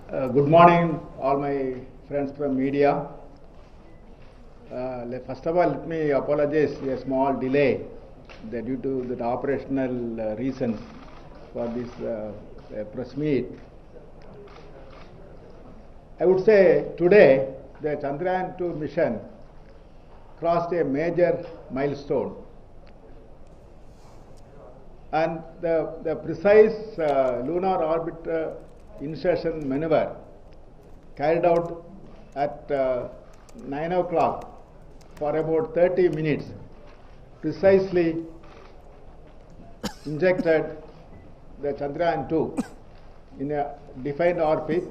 Good morning, all my friends from media. First of all, let me apologize for a small delay due to the operational reasons for this press meet. I would say today the Chandrayaan-2 mission crossed a major milestone, and the precise lunar orbit insertion maneuver carried out at 9 o'clock for about 30 minutes precisely injected the Chandrayaan-2 in a defined orbit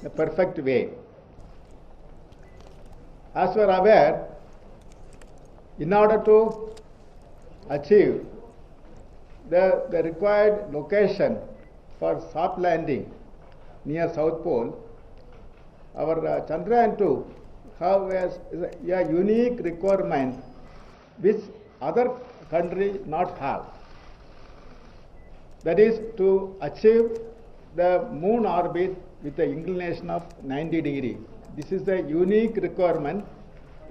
in a perfect way. As we are aware, in order to achieve the required location for soft landing near South Pole, our Chandrayaan-2 has a unique requirement which other country not have. That is to achieve the moon orbit with the inclination of 90 degrees. This is the unique requirement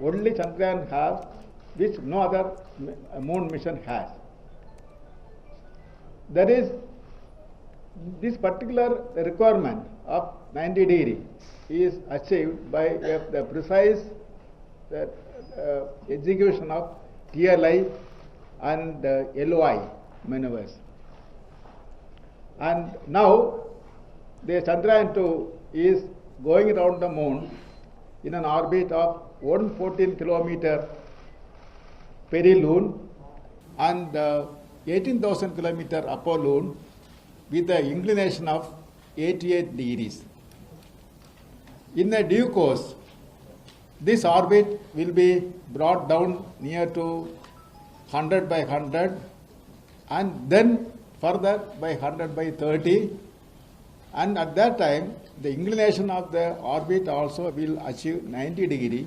only Chandrayaan has, which no other moon mission has. That is, this particular requirement of 90 degree is achieved by the precise execution of TLI and LOI maneuvers. And now the Chandrayaan-2 is going around the moon in an orbit of 114 kilometer perilune and 18,000 kilometer apolune with the inclination of 88 degrees. In the due course, this orbit will be brought down near to 100 by 100 and then further by 100 by 30, and at that time the inclination of the orbit also will achieve 90 degree,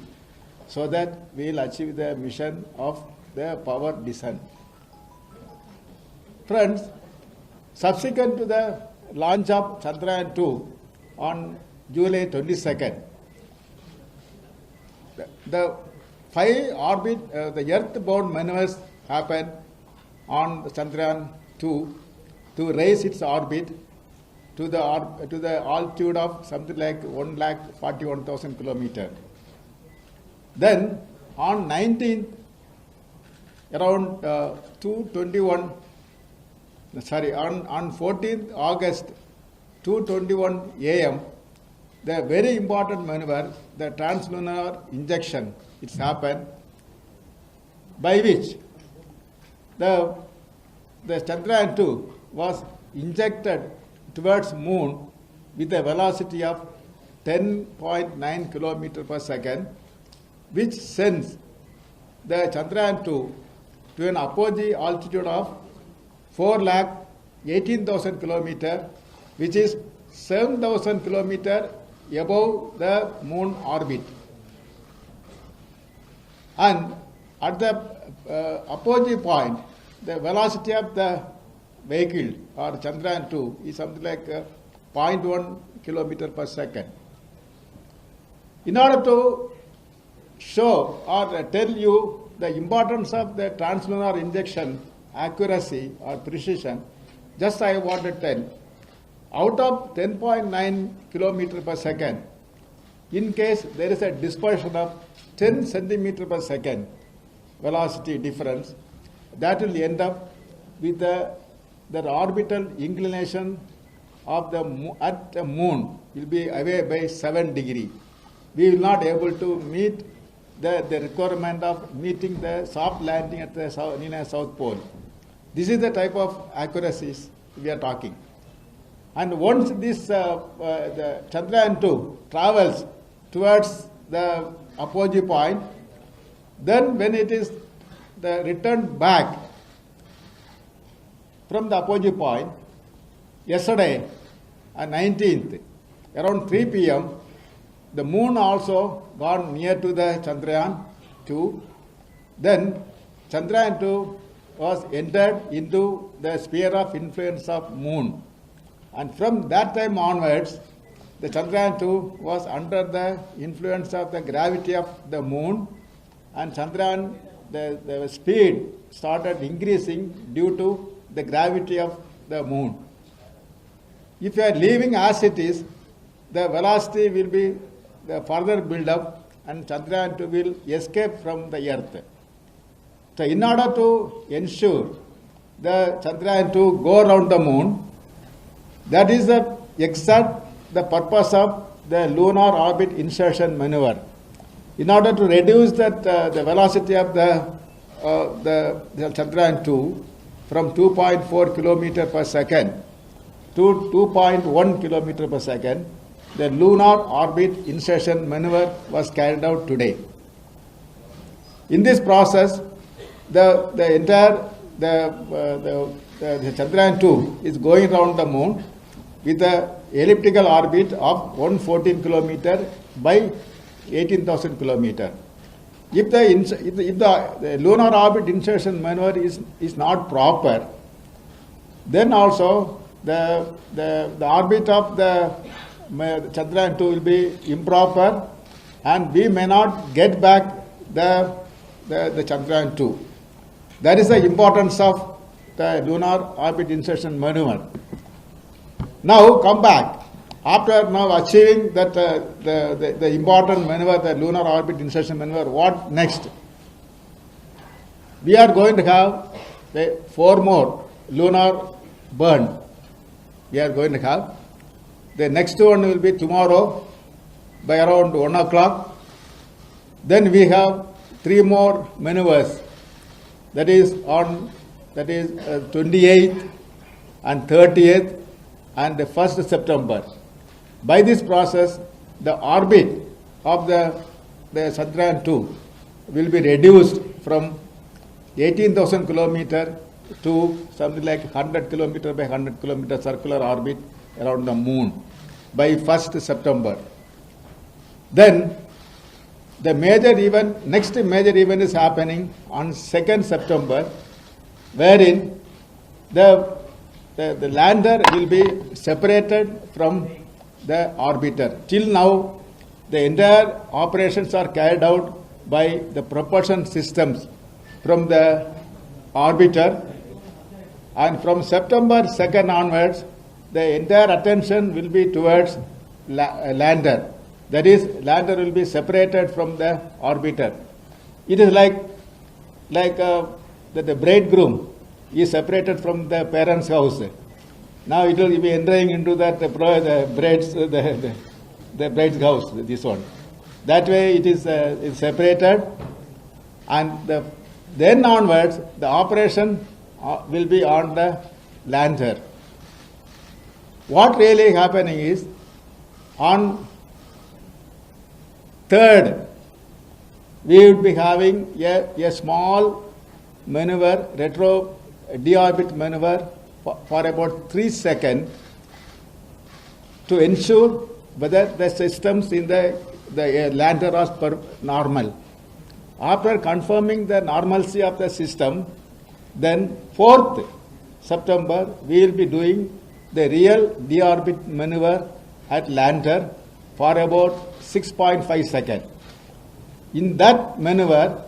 so that we will achieve the mission of the power descent. Friends, subsequent to the launch of Chandrayaan-2 on July 22nd, the 5 orbit, the earth-bound maneuvers happened on the Chandrayaan-2 to raise its orbit to the altitude of something like 1,41,000 kilometers. Then on 19th, around 2:21. On 14th August 2:21 a.m., the very important maneuver, the translunar injection, it's happened, by which the Chandrayaan-2 was injected towards moon with a velocity of 10.9 kilometer per second, which sends the Chandrayaan-2 to an apogee altitude of 4,18,000 kilometers, which is 7,000 kilometers above the moon orbit. And at the apogee point, the velocity of the vehicle or Chandrayaan-2 is something like 0.1 kilometer per second. In order to show or tell you the importance of the translunar injection accuracy or precision, just I want to tell, out of 10.9 kilometer per second, in case there is a dispersion of 10 centimeter per second velocity difference, that will end up with the orbital inclination of at the moon will be away by 7 degree. We will not able to meet the requirement of meeting the soft landing at the South Pole. This is the type of accuracies we are talking. And once this the Chandrayaan-2 travels towards the apogee point, then when it is returned back from the apogee point, yesterday, 19th, around 3 p.m., the moon also gone near to the Chandrayaan-2. Then Chandrayaan-2 was entered into the sphere of influence of moon. And from that time onwards, the Chandrayaan-2 was under the influence of the gravity of the moon, and Chandrayaan, the speed started increasing due to the gravity of the moon. If you are leaving as it is, the velocity will be the further build up and Chandrayaan-2 will escape from the earth. So in order to ensure the Chandrayaan-2 go around the moon, that is the purpose of the lunar orbit insertion maneuver. In order to reduce that the velocity of the Chandrayaan-2 from 2.4 kilometer per second to 2.1 kilometer per second, the lunar orbit insertion maneuver was carried out today. In this process, the entire Chandrayaan-2 is going around the moon with an elliptical orbit of 114 kilometer by 18,000 kilometer. If the lunar orbit insertion maneuver is not proper, then also the orbit of the Chandrayaan-2 will be improper, and we may not get back the Chandrayaan-2. That is the importance of the lunar orbit insertion maneuver. Now come back. After now achieving that the important maneuver, the lunar orbit insertion maneuver, what next? We are going to have 4 more lunar burn. We are going to have. The next one will be tomorrow by around 1 o'clock. Then we have 3 more maneuvers. That is 28th and 30th and the 1st September. By this process, the orbit of the Chandrayaan-2 will be reduced from 18,000 kilometer to something like 100 kilometer by 100 kilometer circular orbit around the moon by 1st September. Then the next major event is happening on 2nd September, wherein the lander will be separated from the orbiter. Till now, the entire operations are carried out by the propulsion systems from the orbiter, and from September 2nd onwards, the entire attention will be towards lander. That is, lander will be separated from the orbiter. It is like the bridegroom is separated from the parents' house. Now it will be entering into that the bride's house. This one. That way it is separated, and then onwards the operation will be on the lander. What really happening is on 3rd, we would be having a small maneuver, retro deorbit maneuver for about 3 seconds to ensure whether the systems in the lander are normal. After confirming the normalcy of the system, then 4th September, we will be doing the real deorbit maneuver at lander for about 6.5 seconds. In that maneuver,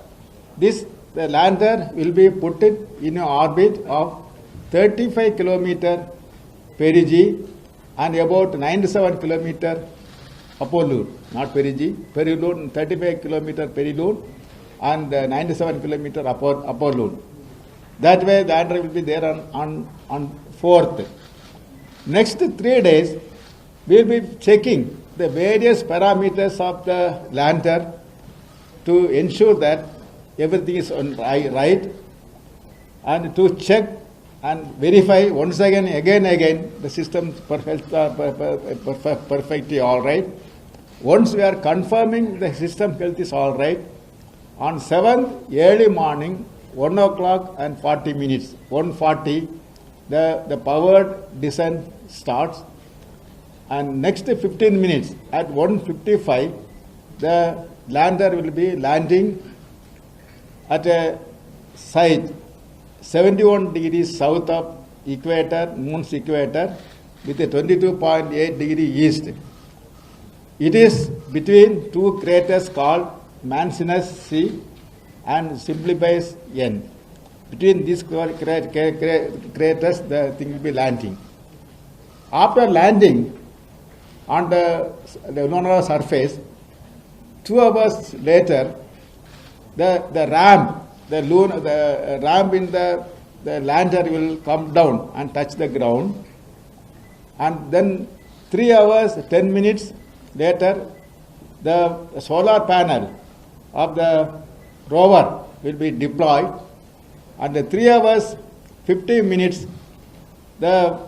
the lander will be put in an orbit of 35 kilometer perigee and about 97 kilometer apolune, not perigee, perilune, 35 kilometer perilune and 97 kilometer apolune. That way the lander will be there on 4th. Next 3 days, we will be checking the various parameters of the lander to ensure that everything is right, and to check and verify once again the system perfectly all right. Once we are confirming the system health is all right, on 7th early morning 1 o'clock and 40 minutes, 1:40, the powered descent starts, and next 15 minutes at 1:55 the lander will be landing at a site 71 degrees south of equator, moon's equator, with a 22.8 degree east. It is between two craters called Mancinus C and Simplicius N. Between these craters, the thing will be landing. After landing on the lunar surface, 2 hours later, the ramp in the lander will come down and touch the ground, and then 3 hours 10 minutes later, the solar panel of the rover will be deployed, and the 3 hours 15 minutes the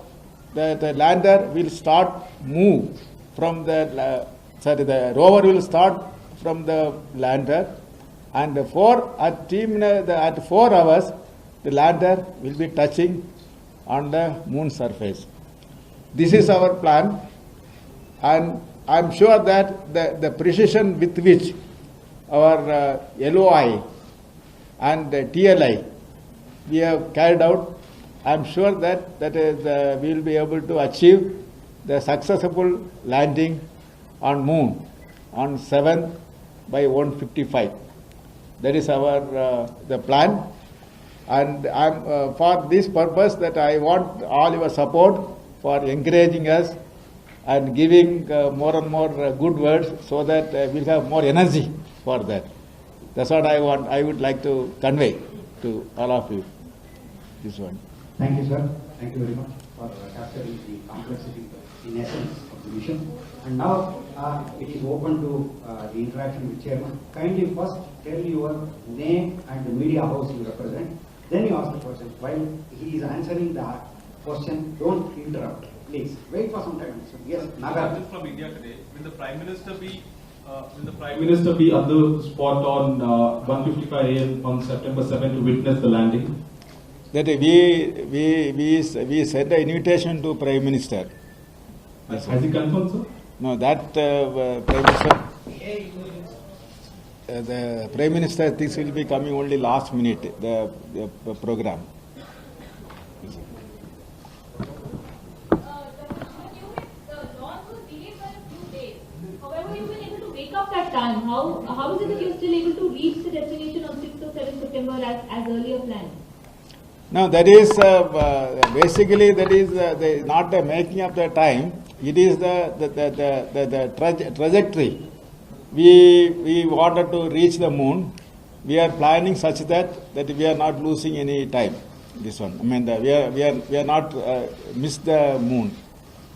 lander will start move from the rover will start from the lander, and at 4 hours the lander will be touching on the moon surface. This is our plan, and I am sure that the precision with which our LOI and TLI we have carried out, I am sure that we will be able to achieve the successful landing on moon on 7th by 1:55. That is our the plan, and for this purpose that I want all your support for encouraging us and giving more and more good words, so that we'll have more energy for that. That's what I would like to convey to all of you. This one. Thank you, sir. Thank you very much for capturing the complexity in essence of the mission. And now it is open to the interaction with Chairman. Kindly first tell your name and the media house you represent. Then you ask the question. While he is answering the question, don't interrupt. Please wait for some time. So, yes, Nagar. From India today, will the Prime Minister be at the spot on 1:55 a.m. on September 7 to witness the landing? That we sent an invitation to Prime Minister. Has he confirmed, sir? No, that Prime Minister, the Prime Minister thinks will be coming only last minute, the program. That time, how is it that you're still able to reach the destination on 6th or 7th September as earlier planned? No, that is basically not the making of the time. It is the trajectory. We wanted to reach the moon. We are planning such that we are not losing any time. This one, I mean, we are not missed the moon.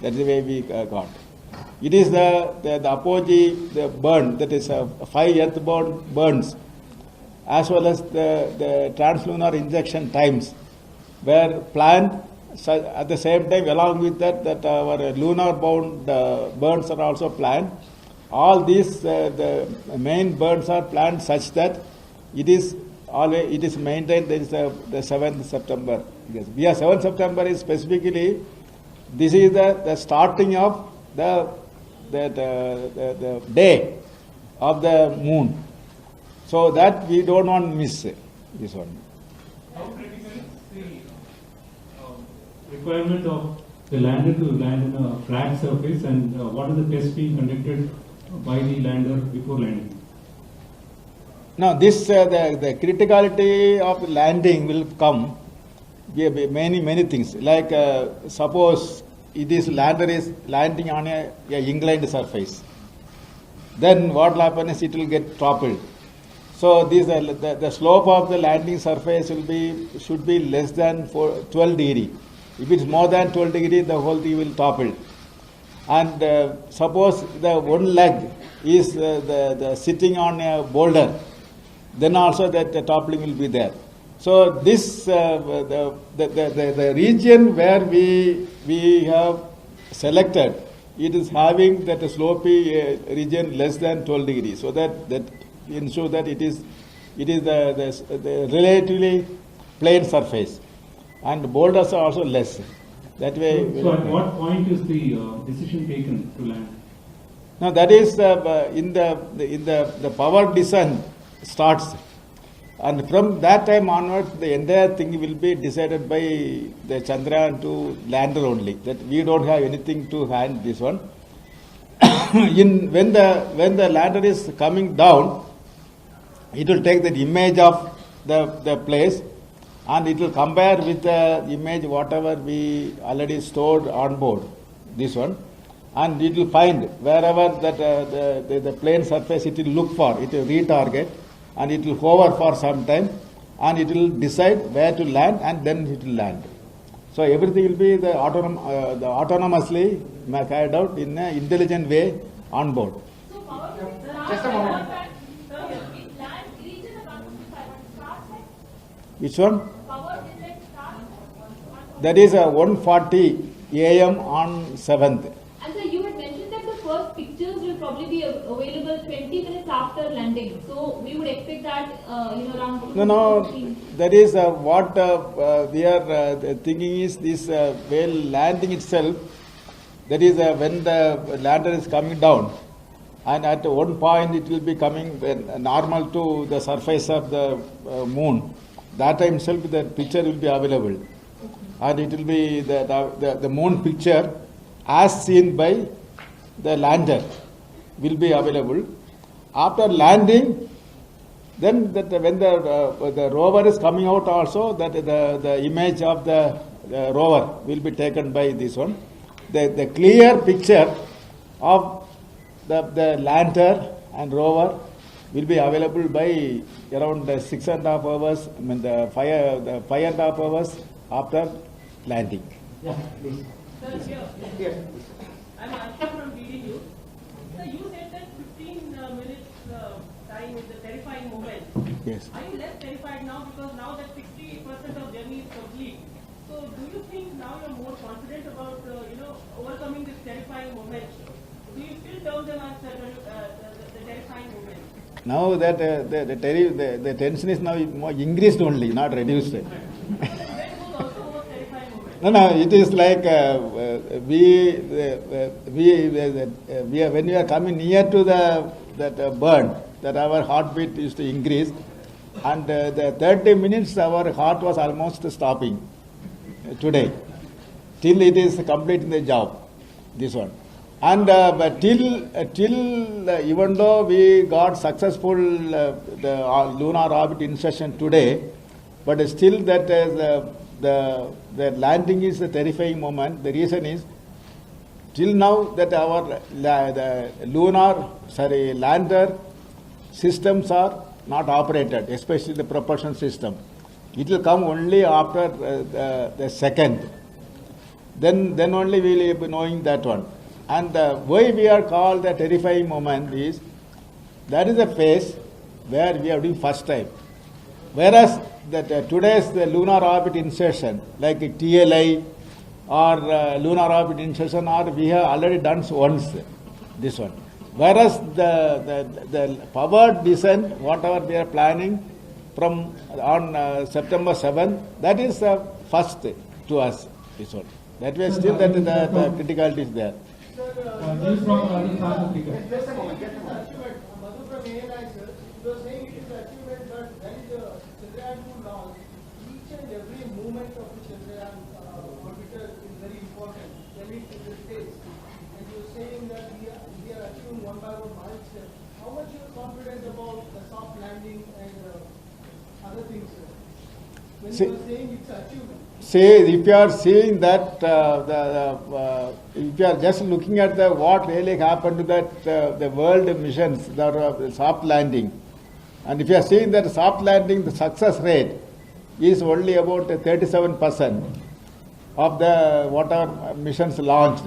That's the way we got. It is the apogee, the burn, that is 5 earthbound burns, as well as the translunar injection times were planned at the same time. Along with that our lunar bound burns are also planned. All these the main burns are planned such that it is maintained. There is the 7th September. Yes, 7th September is specifically, this is the starting of the day of the moon, so that we don't want to miss this one. How critical is the requirement of the lander to land in a flat surface, and what are the tests being conducted by the lander before landing? Now, this the criticality of landing will come. Many things, like suppose lander is landing on a inclined surface, then what will happen is it will get toppled. So the slope of the landing surface should be less than 12 degree. If it's more than 12 degree, the whole thing will topple. And suppose the one leg is sitting on a boulder, then also the toppling will be there. So this the region where we have selected, it is having that slopey region less than 12 degrees, so that ensure that it is the relatively plain surface, and boulders are also less. That way. So at what point is the decision taken to land? Now that is in the power descent starts. And from that time onwards, the entire thing will be decided by the Chandrayaan 2 lander only. That we don't have anything to hand this one. when the lander is coming down, it will take the image of the place, and it will compare with the image whatever we already stored on board, this one, and it will find wherever that the plane surface it will look for, it will retarget, and it will hover for some time, and it will decide where to land, and then it will land. So everything will be the autonomously carried out in an intelligent way on board. So power Just a moment. Sir, it lands, reaches at 155, but starts at Which one? power is at start. That is 1:40 a.m. on 7th. And sir, you had mentioned that the first pictures will probably be available 20 minutes after landing. So we would expect that, around. No, that is what we are thinking is this while landing itself, that is when the lander is coming down, and at one point it will be coming normal to the surface of the moon. That time itself the picture will be available, and it will be the moon picture as seen by the lander will be available. After landing, then when the rover is coming out also, that the image of the rover will be taken by this one. The clear picture of the lander and rover will be available by around 6.5 hours, I mean the 5.5 hours after landing. Yeah, please. Sir, here, Yes. I'm Akshay from BD News. Sir, you said that 15 minutes time is the terrifying moment. Yes. Are you less terrified now because now that 60% of journey is complete? So do you think now you're more confident about overcoming this terrifying moment? Do you still term them as the terrifying moment? Now that the tension is now more increased only, not reduced. When was also more terrifying moment? No, it is like when we are coming near to that bird, that our heartbeat used to increase, and the 30 minutes our heart was almost stopping today, till it is completing the job, this one. And but till even though we got successful the lunar orbit insertion today, but still that the landing is a terrifying moment. The reason is, till now that our lander systems are not operated, especially the propulsion system. It will come only after the second. Then only we will be knowing that one. And why we are called the terrifying moment is, that is a phase where we are doing first time. Whereas today's the lunar orbit insertion, like TLI or lunar orbit insertion, or we have already done once, this one. Whereas the powered descent, whatever we are planning from on September 7th, that is first to us, this one. That way still that the criticality is there. News from Rajasthan Africa. Just a moment. Madhu from ANI, sir, you were saying it is achievement, but when the Chandrayaan-2 launch, each and every movement of the Chandrayaan orbiter is very important when it is in space. And you were saying that we are achieving one by one milestone. How much you are confident about the soft landing and other things, sir? When See- you were saying it's achievement. Say, if you are seeing that, if you are just looking at what really happened to the world missions, the soft landing, and if you are seeing that soft landing, the success rate is only about 37% of the whatever missions launched.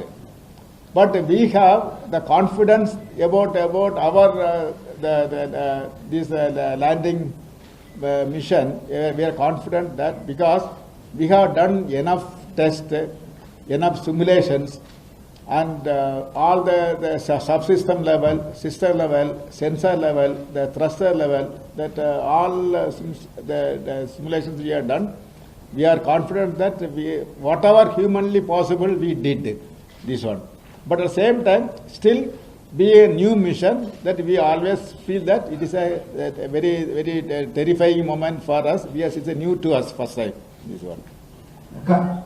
But we have the confidence about our this landing mission. We are confident that because we have done enough tests, enough simulations, and all the subsystem level, system level, sensor level, the thruster level, that all the simulations we have done, we are confident that whatever humanly possible we did this one. But at the same time, still be a new mission, that we always feel that it is a very, very terrifying moment for us. Yes, it's a new to us first time, this one.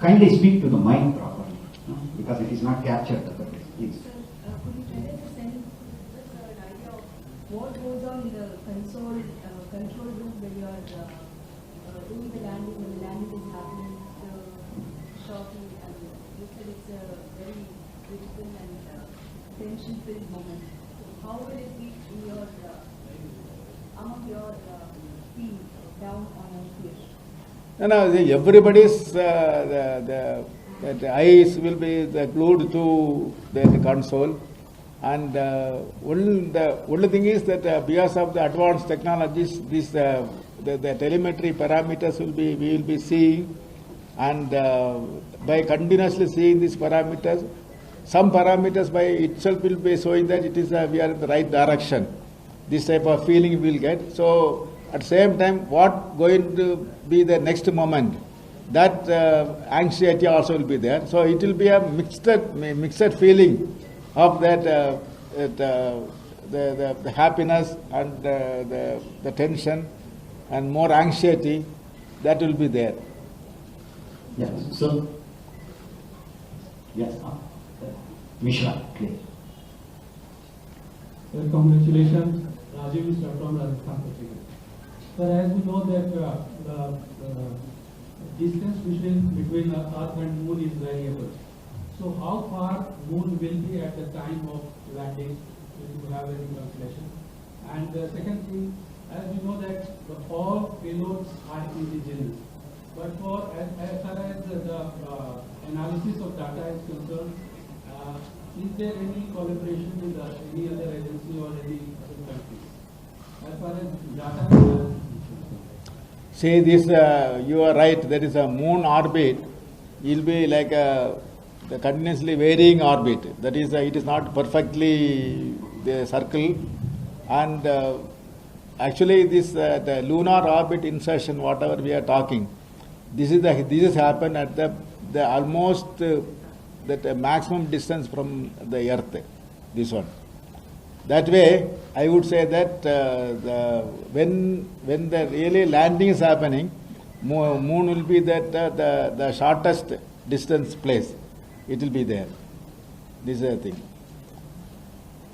Kindly speak to the mic properly, no? Because it is not captured. Please. Could you tell us what goes on in the control room when you are doing the landing, when the landing is happening, the shocking, and you said it's a very critical and tension-filled moment. So how will it be in your, among your team down on airfield? No, everybody's the eyes will be glued to the console, and the only thing is that because of the advanced technologies, the telemetry parameters we will be seeing, and by continuously seeing these parameters, some parameters by itself will be showing that it is we are in the right direction. This type of feeling we will get. So at the same time, what going to be the next moment, that anxiety also will be there. So it will be a mixed feeling of that the happiness and the tension and more anxiety that will be there. Yes, so, yes, Mishra, please. Congratulations, Rajiv Mishra from Rajasthan Patrika. Sir, as we know that the distance between Earth and Moon is variable. So how far Moon will be at the time of landing, if you have any calculation? And the second thing, as we know that all payloads are indigenous, but for as far as the analysis of data is concerned, is there any collaboration with any other agency or any other countries? As far as data is concerned? See, this you are right. There is a moon orbit. It will be like the continuously varying orbit. That is, it is not perfectly the circle. And actually, this the lunar orbit insertion, whatever we are talking, this is happened at the almost that maximum distance from the Earth. This one. That way, I would say that when the really landing is happening, moon will be the shortest distance place. It will be there. This is the thing.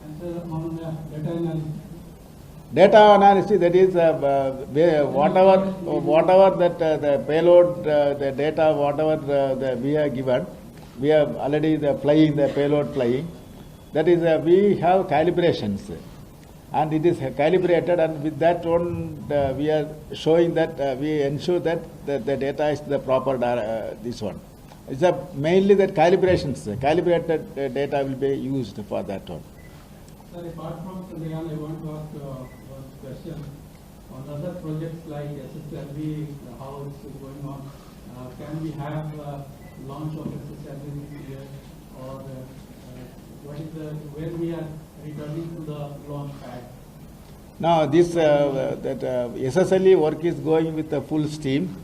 And sir, on data analysis? Data analysis, that is whatever that the payload, the data, whatever we have given, we have already the payload flying. That is, we have calibrations, and it is calibrated, and with that one, we are showing that we ensure that the data is the proper this one. It's mainly that calibrations, calibrated data will be used for that one. Sir, apart from Chandrayaan, I want to ask one question on other projects like SSLV, how it's going on. Can we have launch of SSLV this year, or what is when we are returning to the launch pad? Now this SSLV work is going with the full steam,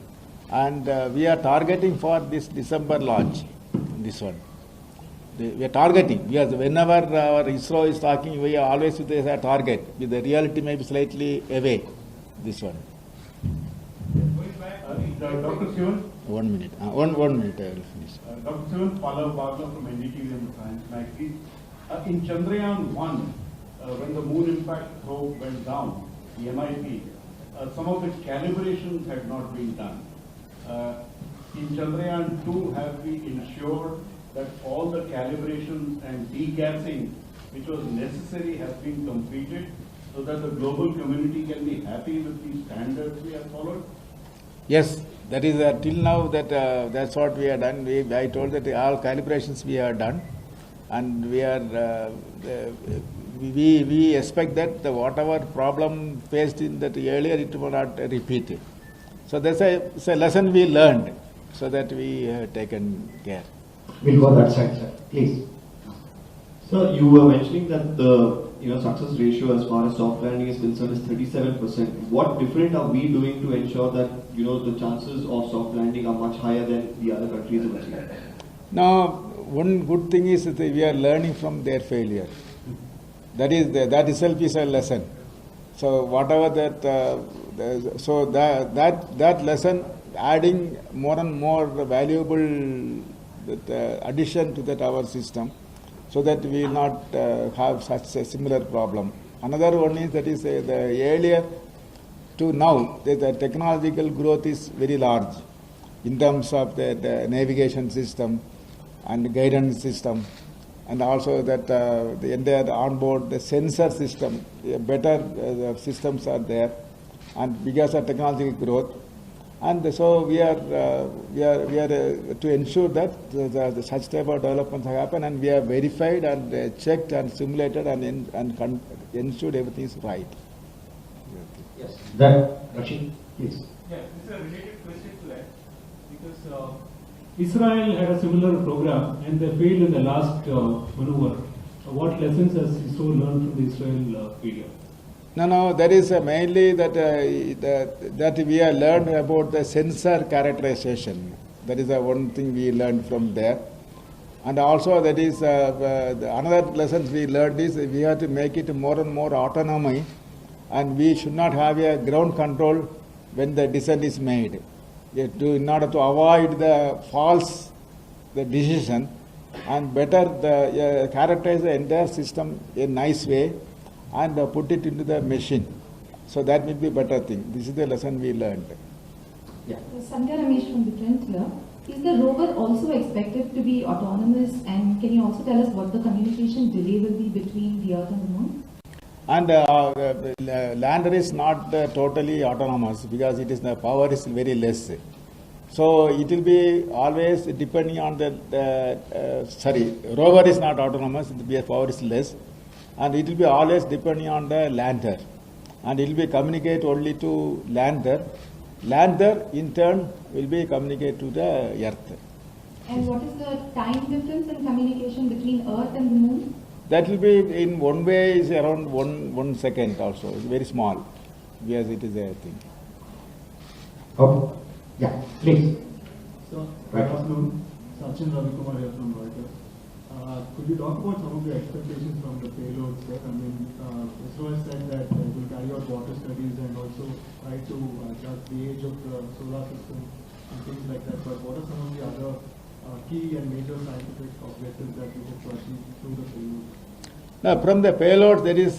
and we are targeting for this December launch. This one, we are targeting, because whenever our ISRO is talking, we are always with a target. With the reality may be slightly away. This one. Dr. Sivan? 1 minute. 1 minute. I will finish. Dr. Sivan, Pallav Bhagla from NDTV and the Science Magazine. In Chandrayaan 1, when the moon impact probe went down, the MIT, some of the calibrations had not been done. In Chandrayaan 2, have we ensured that all the calibrations and degassing which was necessary has been completed so that the global community can be happy with the standards we have followed? Yes, that is till now that's what we have done. I told that all calibrations we have done, and we are we expect that whatever problem faced in that earlier, it will not repeat. So that's a lesson we learned, so that we have taken care. We'll go that side, sir. Please. Sir, you were mentioning that the success ratio as far as soft landing is concerned is 37%. What different are we doing to ensure that the chances of soft landing are much higher than the other countries have achieved? Now, one good thing is that we are learning from their failure. That itself is a lesson. So whatever that lesson, adding more and more valuable addition to that our system, so that we will not have such a similar problem Another one is that is the earlier to now, the technological growth is very large in terms of the navigation system and guidance system, and also that the entire onboard the sensor system, better the systems are there, and because of technological growth, and so we are to ensure that such type of developments have happened, and we have verified and checked and simulated and ensured everything is right. Yes, that, Rashid, please. Yeah, this is a related question to that, because Israel had a similar program and they failed in the last maneuver. What lessons has ISRO learned from the Israel failure? No, that is mainly that we have learned about the sensor characterization. That is the one thing we learned from there. And also that is another lessons we learned is we have to make it more and more autonomy, and we should not have a ground control when the descent is made. In order to avoid the false decision, and better characterize the entire system in a nice way and put it into the machine. So that will be a better thing. This is the lesson we learned. Yeah. Sandhya Ramesh from the Trent here. Is the rover also expected to be autonomous, and can you also tell us what the communication delay will be between the Earth and the Moon? And lander is not totally autonomous because it is the power is very less. So it will be always depending on rover is not autonomous, the power is less, and it will be always depending on the lander, and it will be communicate only to lander. Lander in turn will be communicate to the Earth. And what is the time difference in communication between Earth and the Moon? That will be in one way is around 1 second also. It's very small because it is a thing. Oh, yeah, please. So, Right. good afternoon. Sachin Ravikumar here from Reuters. Could you talk about some of the expectations from the payloads? I mean, ISRO has said that it will carry out water studies and also try to judge the age of the solar system and things like that. But what are some of the other key and major scientific objectives that you hope to achieve through the payload? Now, from the payload, there is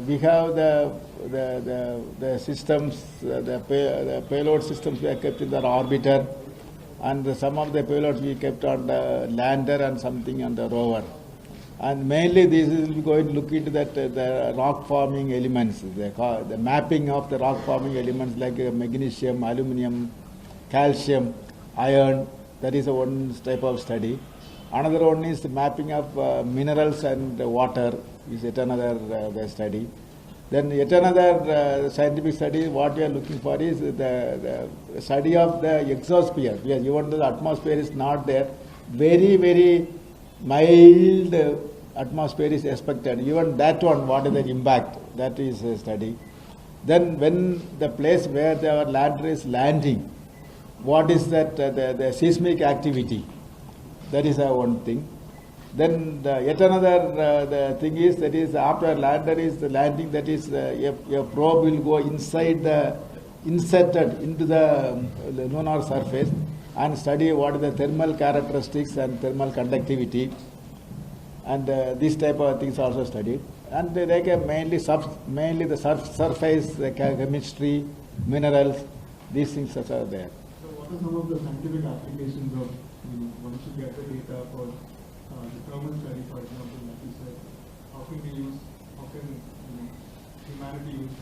we have the systems, the payload systems we have kept in the orbiter, and some of the payloads we kept on the lander and something on the rover. And mainly this is going to look into that the rock forming elements, the mapping of the rock forming elements like magnesium, aluminium, calcium, iron. That is one type of study. Another one is the mapping of minerals and water is yet another study. Then yet another scientific study, what we are looking for is the study of the exosphere. Because even though the atmosphere is not there, very, very mild atmosphere is expected. Even that one, what is the impact? That is a study. Then when the place where our lander is landing, what is that the seismic activity? That is one thing. Then yet another the thing is that is after lander is the landing, that is a probe will go inserted into the lunar surface and study what are the thermal characteristics and thermal conductivity, and this type of things also studied. And they can mainly the surface the chemistry, minerals, these things are there. So what are some of the scientific applications of once you get the data for the thermal study, for example, like you said, how can humanity use?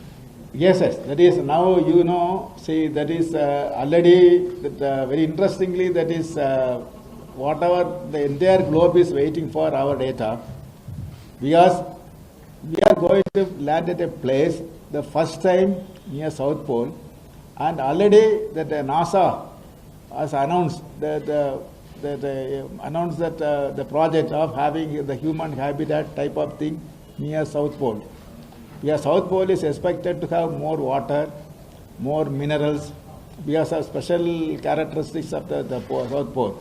Yes, that is now see that is already that, very interestingly, that is whatever the entire globe is waiting for our data, because we are going to land at a place the first time near South Pole, and already that NASA has announced that the project of having the human habitat type of thing near South Pole. Because South Pole is expected to have more water, more minerals, because of special characteristics of the South Pole.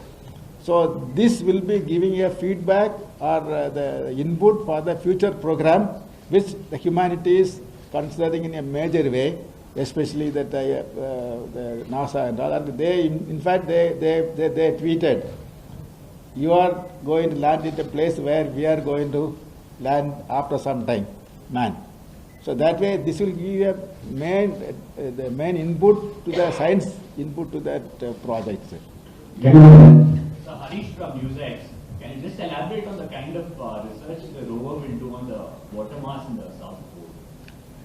So this will be giving a feedback or the input for the future program, which the humanity is considering in a major way, especially that the NASA and all. And they, in fact, they tweeted, "You are going to land in a place where we are going to land after some time, man." So that way, this will give a the main input to the science input to that project, sir. So Harish from NewsX, can you just elaborate on the kind of research the rover will do on the water mass in the South Pole?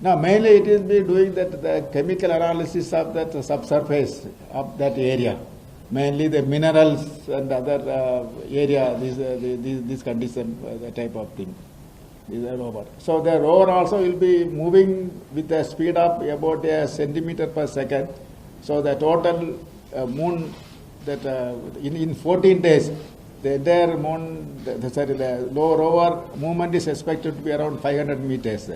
Now, mainly it will be doing the chemical analysis of that subsurface of that area. Mainly the minerals and other area, these condition, the type of thing. Is a rover. So the rover also will be moving with a speed of about a centimeter per second. So the total moon that in 14 days, the entire moon, the low rover movement is expected to be around 500 meters.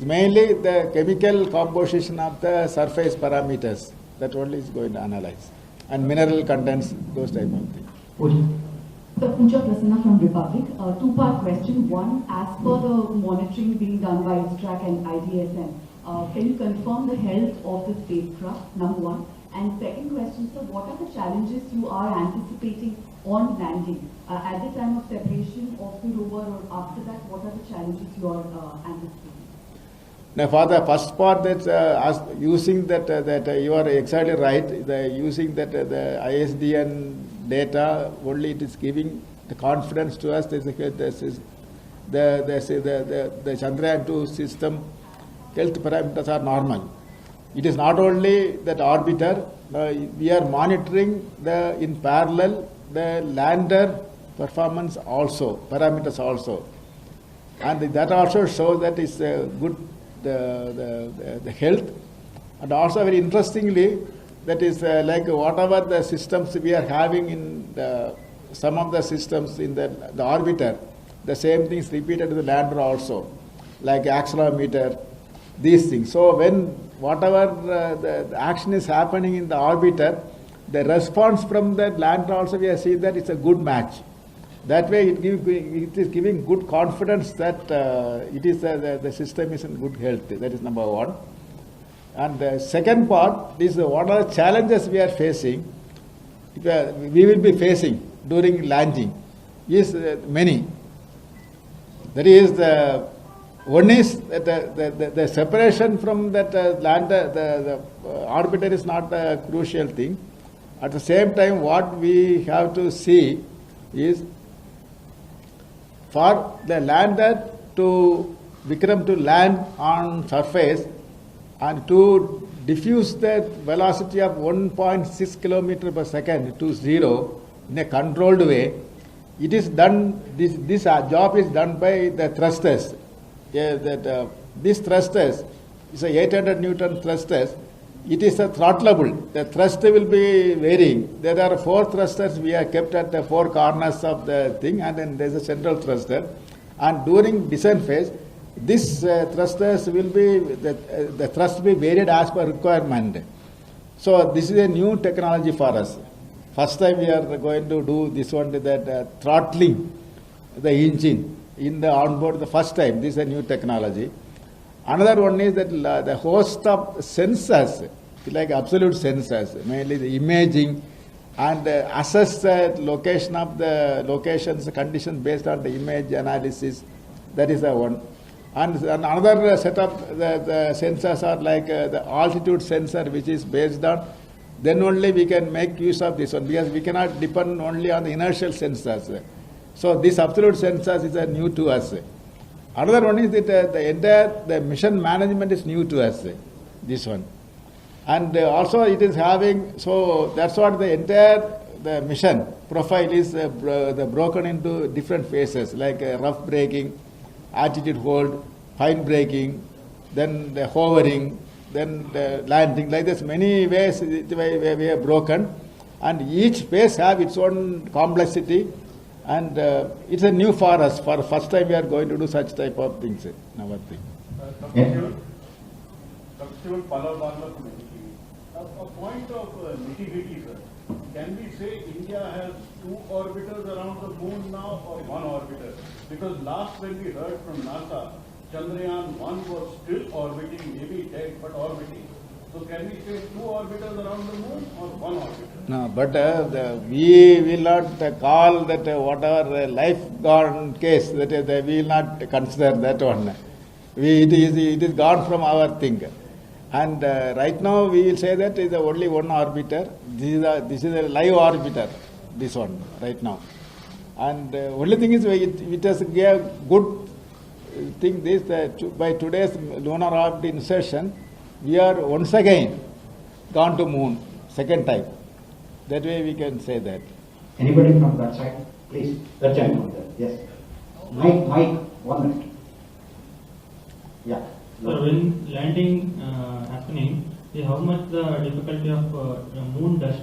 Mainly the chemical composition of the surface parameters that only is going to analyze, and mineral contents, those type of things. So, Pooja Prasanna from Republic. Two-part question. One, as per the monitoring being done by ISTRAC and IDSM, can you confirm the health of the spacecraft, number one? And second question, sir, what are the challenges you are anticipating on landing? At the time of separation of the rover or after that, what are the challenges you are anticipating? Now, for the first part, that using that you are exactly right. Using that the ISDN data only, it is giving the confidence to us. The Chandrayaan-2 system health parameters are normal. It is not only that orbiter. We are monitoring in parallel the lander performance also, parameters also, and that also shows that is good. The health, and also very interestingly, that is like whatever the systems we are having in some of the systems in the orbiter, the same things repeated in the lander also, like accelerometer, these things. So when whatever the action is happening in the orbiter, the response from the lander also we are seeing that it's a good match. That way, it is giving good confidence that it is the system is in good health. That is number one. And the second part is what are the challenges we are facing, we will be facing during landing. Is many. That is one is that the separation from that lander, the orbiter is not a crucial thing. At the same time, what we have to see is, for the lander to Vikram to land on surface and to diffuse the velocity of 1.6 kilometer per second to 0 in a controlled way, it is done. This job is done by the thrusters. This thrusters is a 800 Newton thrusters. It is a throttleable. The thrust will be varying. There are 4 thrusters we have kept at the 4 corners of the thing, and then there is a central thruster. And during descent phase, this thrusters will be, the thrust will be varied as per requirement. So this is a new technology for us. First time we are going to do this one, that throttling the engine in the onboard the first time. This is a new technology. Another one is that the host of sensors, like absolute sensors, mainly the imaging, and assess the location of the locations, conditions based on the image analysis. That is the one. And another set of the sensors are like the altitude sensor, which is based on, then only we can make use of this one, because we cannot depend only on the inertial sensors. So this absolute sensors is new to us. Another one is that the entire mission management is new to us, this one. And also it is having, so that's what the entire the mission profile is broken into different phases, like rough braking, attitude hold, fine braking, then the hovering, then the landing. Like this, many ways we have broken, and each phase have its own complexity. And it's a new for us. For first time we are going to do such type of things. Our thing. Constable Pallab Bagla from NDTV. A point of nitty-gritty, sir. Can we say India has 2 orbiters around the moon now, or 1 orbiter? Because last when we heard from NASA, Chandrayaan-1 was still orbiting, maybe dead, but orbiting. So can we say 2 orbiters around the moon or 1 orbiter? No, but we will not call that whatever life gone case, that we will not consider that one. It is gone from our thing. And right now we will say that is only one orbiter. This is a live orbiter, this one right now. And only thing is it has gave good thing this that by today's lunar orbit insertion, we are once again gone to moon second time. That way we can say that. Anybody from that side? Please, that gentleman there. Yes. Mike, 1 minute. Yeah. So when landing happening, how much the difficulty of moon dust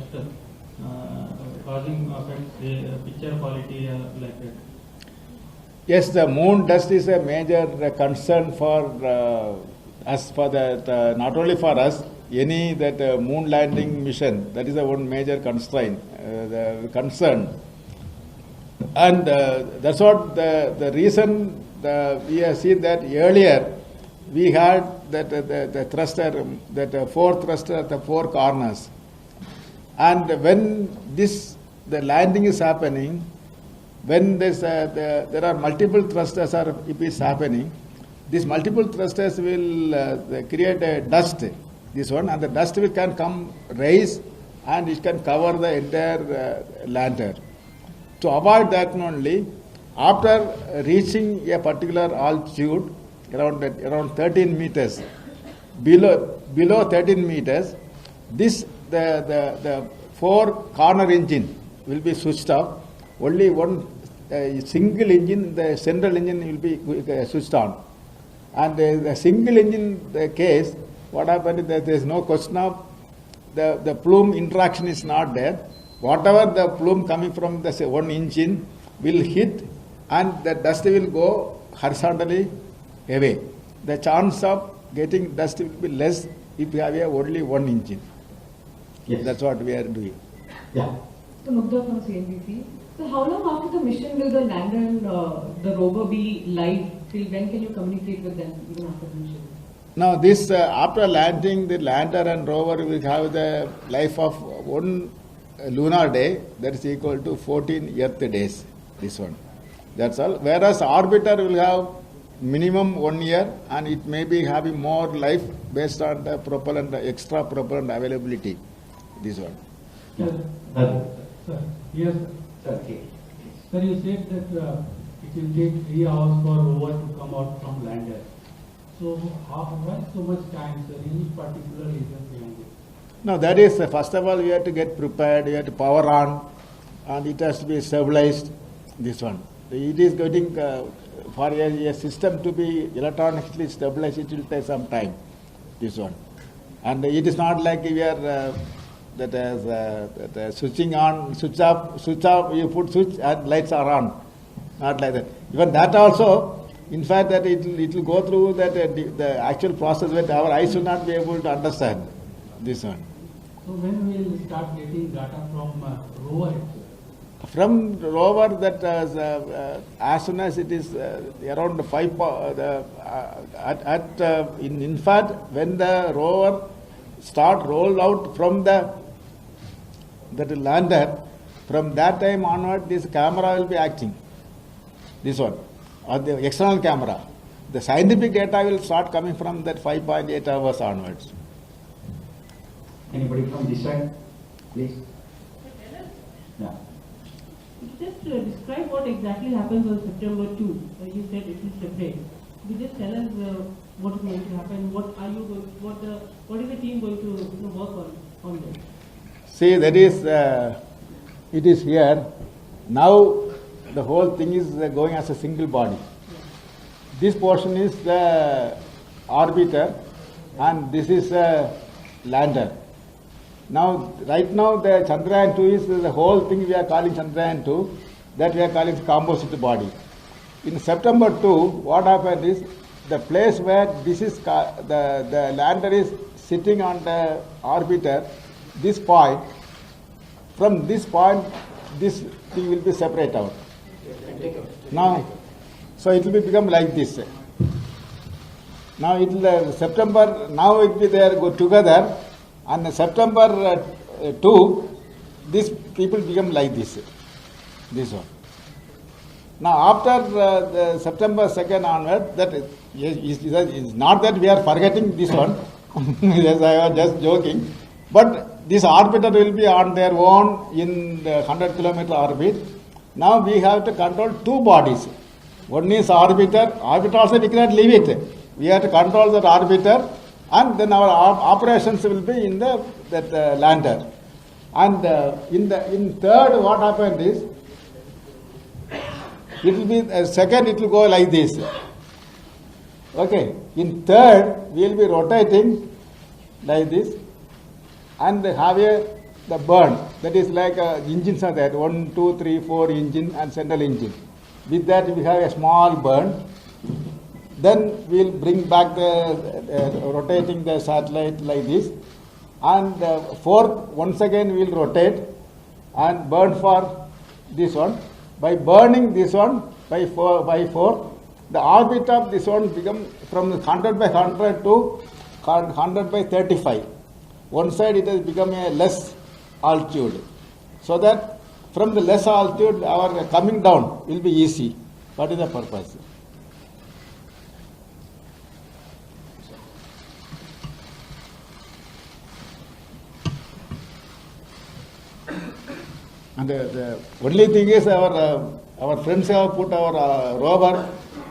causing affect picture quality like that? Yes, the moon dust is a major concern for us, for that not only for us, any that moon landing mission. That is the one major constraint, the concern, and that's what the reason we have seen that earlier we had that the thruster, that four thruster at the four corners, and when the landing is happening, when there are multiple thrusters if it's happening, these multiple thrusters will create a dust, this one, and the dust can come rise and it can cover the entire lander. To avoid that only, after reaching a particular altitude, around 13 meters, below 13 meters, the four corner engine will be switched off. Only one single engine, the central engine will be switched on. And the single engine case, what happened is that there is no question of the plume interaction is not there. Whatever the plume coming from the one engine will hit and the dust will go horizontally away. The chance of getting dust will be less if you have only one engine. Yes. That's what we are doing. Yeah. So Mugdha from CNBC. So how long after the mission will the lander and the rover be live? Till when can you communicate with them even after the mission? Now this after landing, the lander and rover will have the life of one lunar day, that is equal to 14 Earth days. This one. That's all. Whereas orbiter will have minimum 1 year, and it may be having more life based on the propellant, extra propellant availability. This one. Sir, yes, sir. Okay. Sir, you said that it will take 3 hours for rover to come out from lander. So why so much time, sir? Any particular reason behind it? No, that is first of all we have to get prepared. We have to power on, and it has to be stabilized. This one. It is getting for a system to be electronically stabilized. It will take some time. This one, and it is not like we are switching on, switch off. You put switch and lights are on. Not like that. Even that also, in fact, that it will go through that the actual process that our eyes will not be able to understand. This one. So when we will start getting data from rover? From rover, that as soon as it is around 5, in fact, when the rover roll out from that lander, from that time onward, this camera will be acting. This one, or the external camera. The scientific data will start coming from that 5.8 hours onwards. Anybody from this side, please? Yeah. Just describe what exactly happens on September 2. You said it is separate. Could you just tell us what is going to happen? What is the team going to work on this? See, that is, it is here. Now the whole thing is going as a single body. This portion is the orbiter and this is a lander. Now, right now the Chandrayaan 2 is the whole thing we are calling Chandrayaan 2, that we are calling composite body. In September 2, what happened is, the place where this is the lander is sitting on the orbiter, this point, from this point, this thing will be separate out. Now, so it will become like this. Now it will September, now it will be there go together, and September 2, these people become like this one. Now after the September 2nd onward, that Yes, it's not that we are forgetting this one. Yes, I was just joking. But this orbiter will be on their own in the 100-kilometer orbit. Now we have to control two bodies. One is orbiter. Orbiter also we cannot leave it. We have to control that orbiter, and then our operations will be in that lander. And in third, what happened is, it will be second. It will go like this. Okay. In third, we will be rotating like this, and have the burn. That is like engines are there. 1, 2, 3, 4 engine and central engine. With that, we have a small burn. Then we will bring back rotating the satellite like this. And fourth, once again we will rotate and burn for this one. By burning this one by 4, the orbit of this one become from 100 by 100 to 100 by 35. One side it has become a less altitude. So that from the less altitude our coming down will be easy. What is the purpose? And the only thing is our friends have put our rover.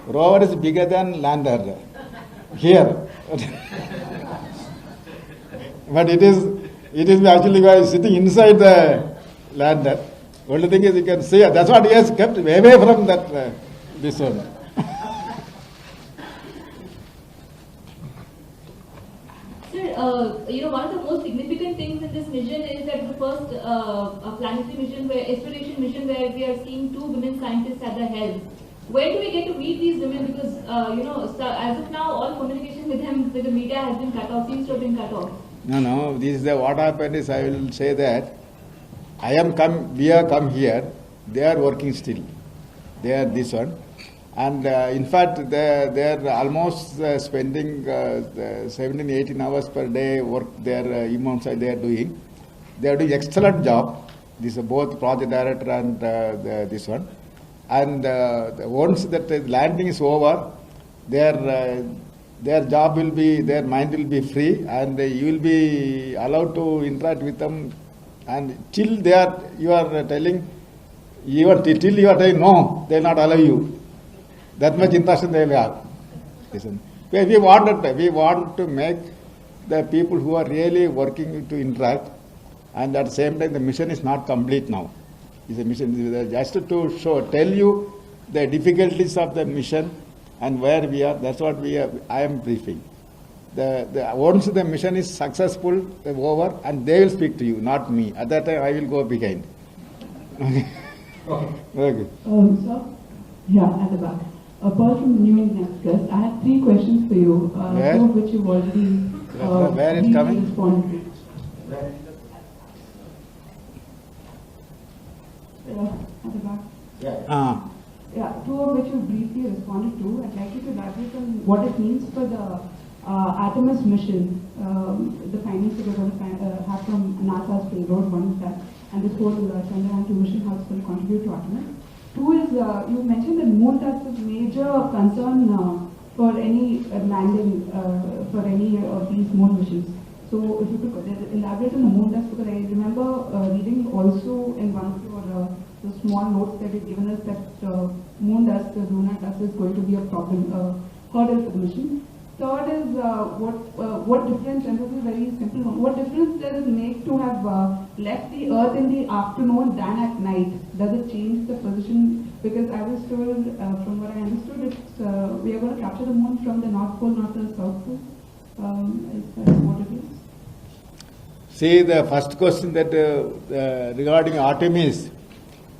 Rover is bigger than lander here. But it is actually sitting inside the lander. Only thing is you can see. That's what he has kept away from that this one. Sir, one of the most significant things in this mission is that the first planetary mission, exploration mission, where we are seeing 2 women scientists at the helm. When do we get to meet these women? Because as of now, all communication with them, with the media, has been cut off. Seems to have been cut off. No. This is what happened is, I will say that we have come here. They are working still. They are this one. And in fact, they are almost spending 17-18 hours per day work their imams they are doing. They are doing excellent job. This is both project director and this one. And once that landing is over, their job will be, their mind will be free, and you will be allowed to interact with them. And till you are telling, till you are telling no, they will not allow you. That much interest they will have. Listen. We want to make the people who are really working to interact, and at the same time the mission is not complete now. It's a mission just to tell you the difficulties of the mission and where we are. That's what I am briefing. Once the mission is successful, over, and they will speak to you, not me. At that time I will go behind. Okay. Okay. Sir? Yeah, at the back. Apart from new Nexus, I have 3 questions for you, two of which you've already where it's coming? Responded to. At the back. Yeah, 2 of which you briefly responded to. I'd like you to elaborate on what it means for the Artemis mission, the findings that we're going to have from NASA's payload, one is that, and this whole Chandrayaan 2 mission, how it's going to contribute to Artemis. 2 is, you mentioned that moon dust is major concern for any landing, for any of these moon missions. So if you could elaborate on the moon dust, because I remember reading also in one of your the small notes that you've given us that moon dust, lunar dust is going to be a problem, hurdle for the mission. Third is what difference, and this is a very simple one, what difference does it make to have left the Earth in the afternoon than at night? Does it change the position? Because I was told, from what I understood, it's, we are going to capture the moon from the North Pole, not the South Pole. Is that what it is? See, the first question that regarding Artemis,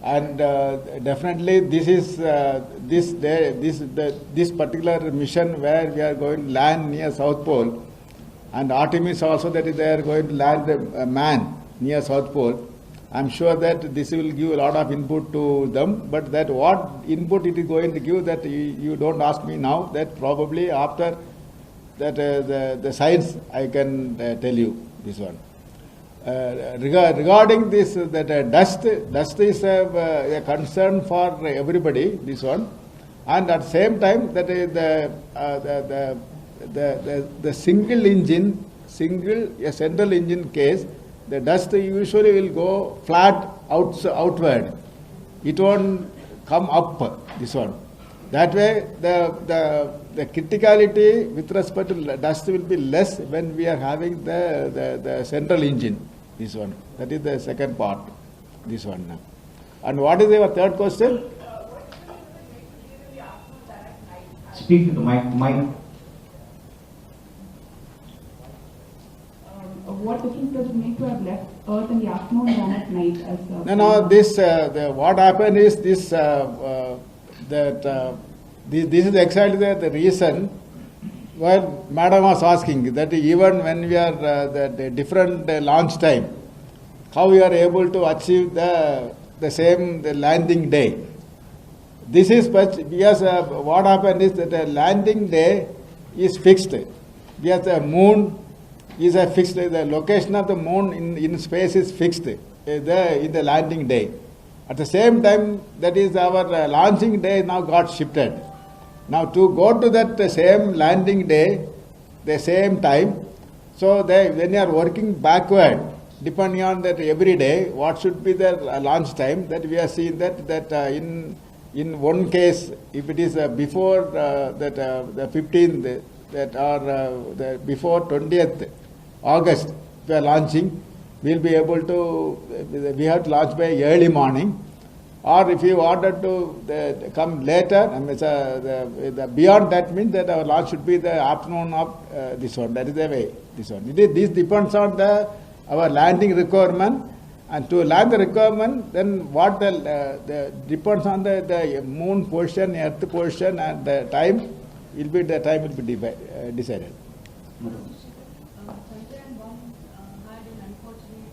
and definitely this is this particular mission where we are going to land near South Pole, and Artemis also that they are going to land a man near South Pole. I'm sure that this will give a lot of input to them, but that what input it is going to give, that you don't ask me now. That probably after that the science I can tell you this one. Regarding this, that dust is a concern for everybody, this one. And at the same time, that is the single engine, a central engine case, the dust usually will go flat outward. It won't come up, this one. That way, the criticality with respect to dust will be less when we are having the central engine, this one. That is the second part, this one. And what is your third question? Speak to the mic. What difference does it make to have left Earth in the afternoon than at night? As No. This what happened is this this is exactly the reason why Madam was asking that even when we are the different launch time, how we are able to achieve the same landing day. This is because what happened is that the landing day is fixed. Because the moon is fixed, the location of the moon in space is fixed in the landing day. At the same time, that is our launching day now got shifted. Now to go to that same landing day, the same time, so when you are working backward, depending on that every day, what should be the launch time, that we are seeing that in one case, if it is before the 15th, or before 20th August, we are launching, we will be able to, we have to launch by early morning. Or if you order to come later, beyond that means that our launch should be the afternoon of this one. That is the way, this one. This depends on our landing requirement. And to land the requirement, then what depends on the moon position, earth position, and the time will be decided. Chandrayaan 1 had an unfortunate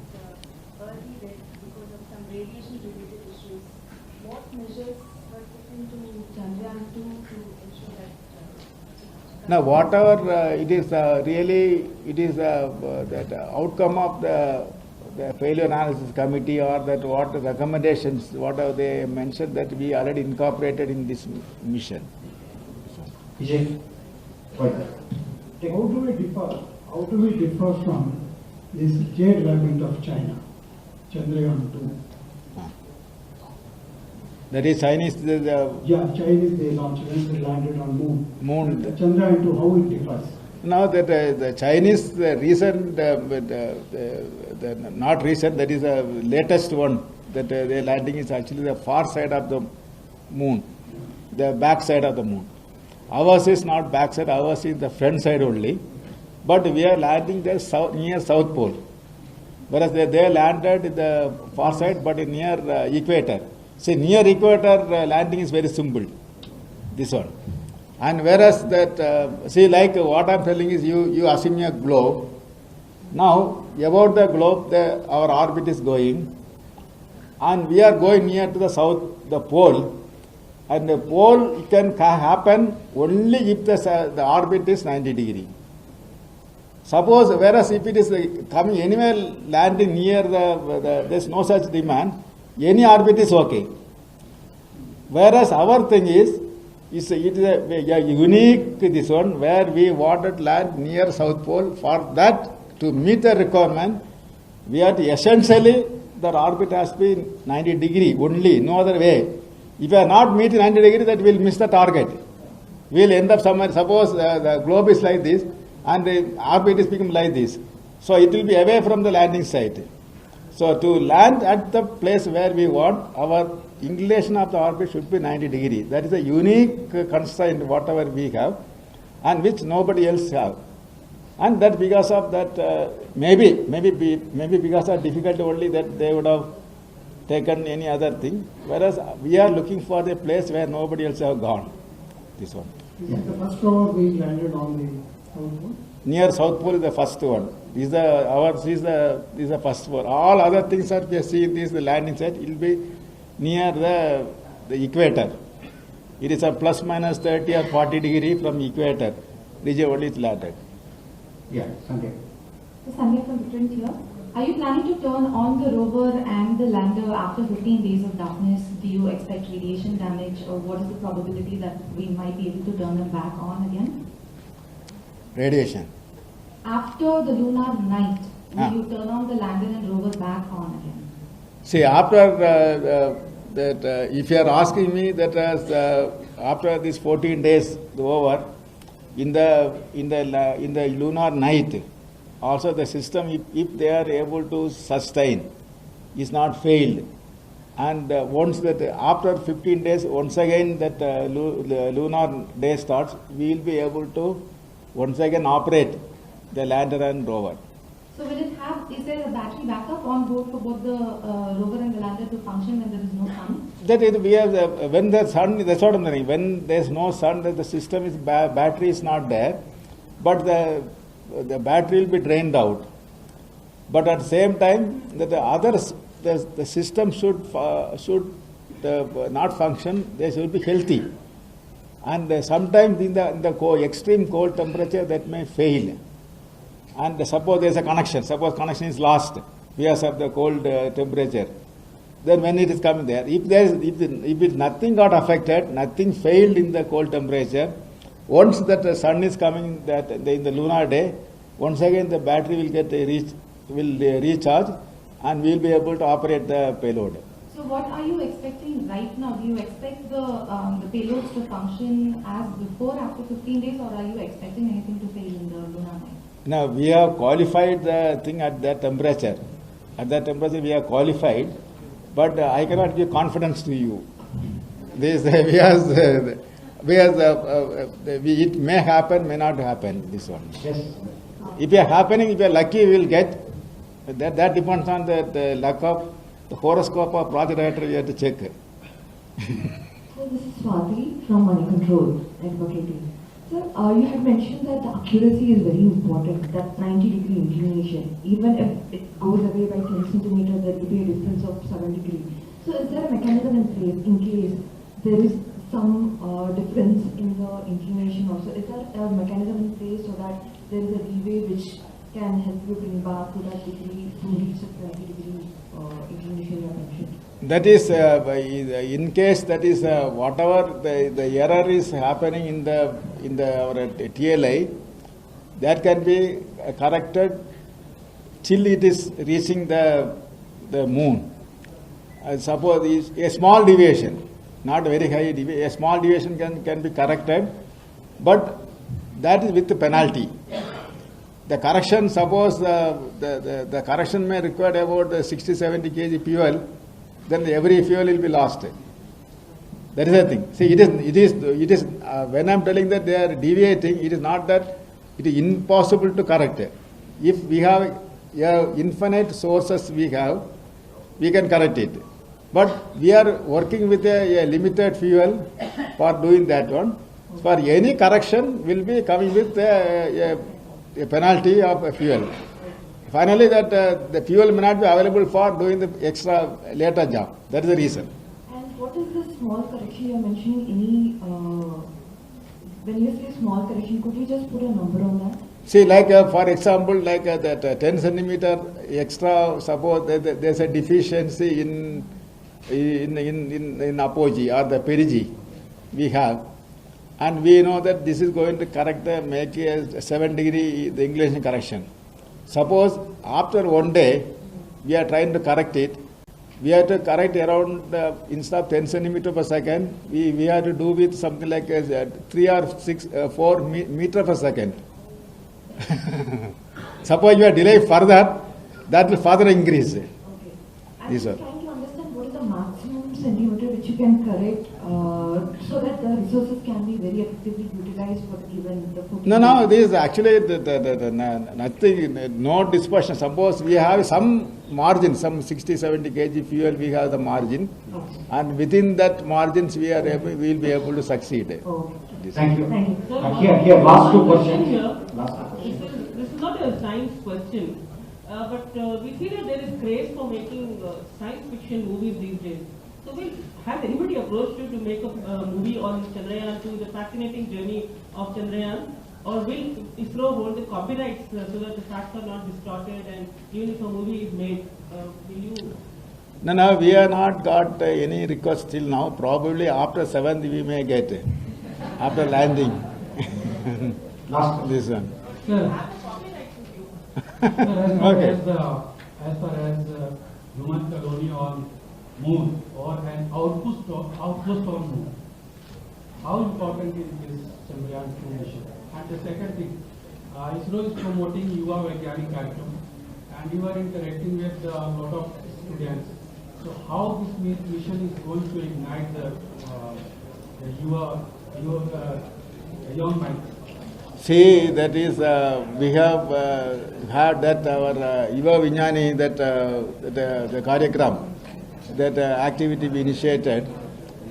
early death because of some radiation-related issues. What measures were taken to Chandrayaan 2 to ensure that? Now, whatever it is really, it is the outcome of the failure analysis committee, or that what the recommendations, whatever they mentioned, that we already incorporated in this mission. Vijay, How do we differ from this J development of China, Chandrayaan 2? That is Chinese. Chinese, they launched, they landed on moon. Moon. Chandrayaan 2, how it differs? Now that the Chinese, the recent, not recent, that is the latest one, that their landing is actually the far side of the moon, the back side of the moon. Ours is not back side, ours is the front side only. But we are landing there near South Pole. Whereas they landed in the far side, but near equator. See, near equator landing is very simple, this one. And whereas that, see, like what I am telling is, you assume a globe. Now, about the globe, our orbit is going, and we are going near to the south, the pole. And the pole can happen only if the orbit is 90 degree. Suppose, whereas if it is coming anywhere landing near there is no such demand, any orbit is okay. Whereas our thing is, it is a unique this one, where we wanted land near South Pole. For that, to meet the requirement, we have to essentially, the orbit has to be 90 degree only, no other way. If we are not meeting 90 degree, that we will miss the target. We will end up somewhere. Suppose the globe is like this, and the orbit is become like this. So it will be away from the landing site. So to land at the place where we want, our inclination of the orbit should be 90 degree. That is a unique constraint, whatever we have, and which nobody else have. And that because of that, maybe because of difficulty only, that they would have taken any other thing. Whereas we are looking for the place where nobody else have gone. This one. Is it the first rover being landed on the South Pole? Near South Pole is the first one. Ours is the first one. All other things that we are seeing, this the landing site, it will be near the equator. It is a plus minus 30 or 40 degree from equator. Region only is landed. Yeah, Sanjay. So Sandhya from Different here. Are you planning to turn on the rover and the lander after 15 days of darkness? Do you expect radiation damage, or what is the probability that we might be able to turn them back on again? Radiation. After the lunar night, will you turn on the lander and rover back on again? See, after if you are asking me that after these 14 days over, in the lunar night, also the system, if they are able to sustain, is not failed, and once that after 15 days, once again that the lunar day starts, we will be able to once again operate the lander and rover. So will it have, is there a battery backup on board for both the rover and the lander to function when there is no sun? That is, we have when the sun, that's what I'm saying, when there is no sun, that the system is, battery is not there, but the battery will be drained out. But at the same time, that the others, the system should not function, they should be healthy. And sometimes in the extreme cold temperature, that may fail. And suppose there is a connection, suppose connection is lost because of the cold temperature, then when it is coming there, if nothing got affected, nothing failed in the cold temperature, once that the sun is coming in the lunar day, once again the battery will recharge, and we will be able to operate the payload. So what are you expecting right now? Do you expect the payloads to function as before after 15 days, or are you expecting anything to fail in the lunar night? Now, we have qualified the thing at that temperature. At that temperature, we are qualified, but I cannot give confidence to you. It may happen, may not happen, this one. Yes. If you are happening, if you are lucky, we will get. That depends on the luck of the horoscope of project director, we have to check. So this is Swati from Money Control, advocating. Sir, you had mentioned that the accuracy is very important, that 90-degree inclination. Even if it goes away by 10 centimeters, there will be a difference of 7 degrees. So is there a mechanism in place in case there is some difference in the inclination also? Is there a mechanism in place so that there is a leeway which can help you bring back to that degree to reach the 20-degree inclination you have mentioned? That is, in case that is whatever the error is happening in our TLI, that can be corrected till it is reaching the moon. Suppose a small deviation, not very high deviation, a small deviation can be corrected, but that is with the penalty. The correction, suppose the correction may require about 60-70 kg fuel, then every fuel will be lost. That is the thing. See, it is when I am telling that they are deviating, it is not that it is impossible to correct it. If we have infinite sources we can correct it. But we are working with a limited fuel for doing that one. For any correction will be coming with a penalty of fuel. Finally, that the fuel may not be available for doing the extra later job. That is the reason. And what is the small correction you are mentioning? When you say small correction, could you just put a number on that? See, like for example, like that 10 centimeter extra. Suppose there is a deficiency in apogee or the perigee we have, and we know that this is going to correct make a 7 degree the inclination correction. Suppose after one day we are trying to correct it, we have to correct around instead of 10 centimeter per second, we have to do with something like 3 or 4 meter per second. Suppose you are delayed further, that will further increase. Okay. I'm trying to understand what is the maximum centimeter which you can correct so that the resources can be very effectively utilized for the given. No, this is actually nothing, no dispersion. Suppose we have some margin, some 60-70 kg fuel, we have the margin, and within that margins we will be able to succeed. Thank you. Thank you. Here, last two questions. This is not a science question, but we see that there is craze for making science fiction movies these days. So, has anybody approached you to make a movie on Chandrayaan 2, the fascinating journey of Chandrayaan? Or will ISRO hold the copyrights so that the facts are not distorted, and even if a movie is made, will you? No, we have not got any request till now. Probably after 7th we may get it. After landing. Last This one. Sir, Okay. as far as human colony on moon or an outpost on moon, how important is this Chandrayaan 2 mission? And the second thing, ISRO is promoting Yuva Vaigyanik कार्यक्रम, and you are interacting with a lot of students. So how this mission is going to ignite the young minds? See, that is, we have had that our Yuva Vijnani, that the Karyagram, that activity we initiated,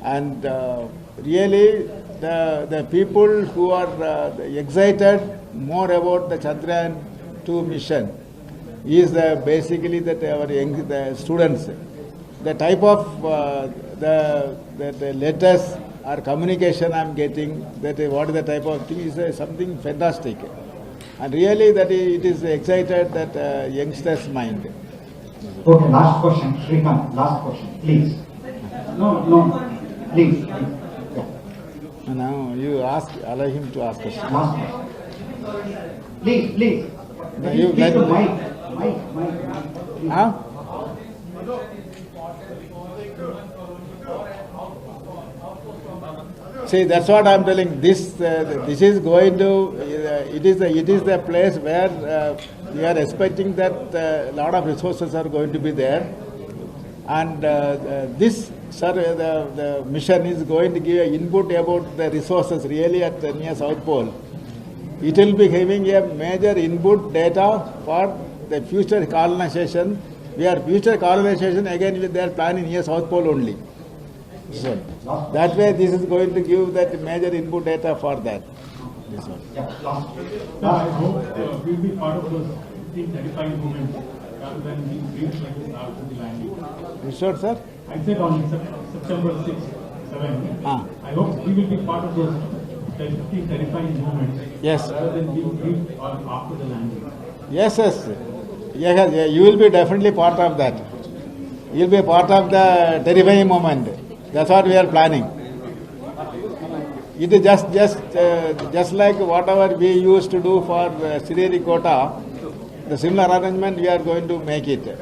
and really the people who are excited more about the Chandrayaan 2 mission is basically that our young the students, the type of the letters or communication I'm getting, that what is the type of thing is something fantastic, and really that it is excited that youngsters' mind. Okay, last question, Srikanth, last question, please. No, please. Yeah. Now you allow him to ask us. Last question. Please. No, you Speak let to me. Mike. Huh? See, that's what I'm telling. This is going to. It is the place where we are expecting that a lot of resources are going to be there, and this the mission is going to give an input about the resources really at near South Pole. It will be having a major input data for the future colonization. Future colonization again they are planning near South Pole only. So that way this is going to give that major input data for that. This one. Sir, I hope we'll be part of those 1535 movements rather than being briefed like this after the landing. You sure, sir? I said on September 6, 7. I hope we will be part of those 1535 movements. Yes. Rather than being briefed after the landing. Yes. Yeah, you will be definitely part of that. You will be part of the terrifying moment. That's what we are planning. It is just like whatever we used to do for Sririkota, the similar arrangement we are going to make it.